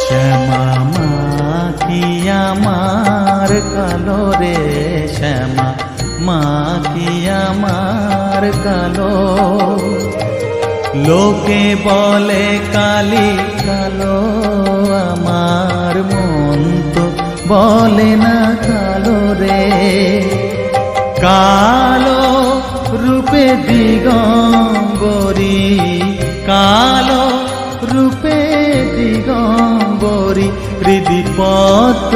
শ্যামা মা কি আমার কালো রে, শ্যামা মা কি আমার কালো। লোকে বলে কালি কালো, আমার মন তো বলে না কালো রে। কালো রূপে দিগম্বরী, কালো রূপে দিগম্বরী, হৃদি পদ্ম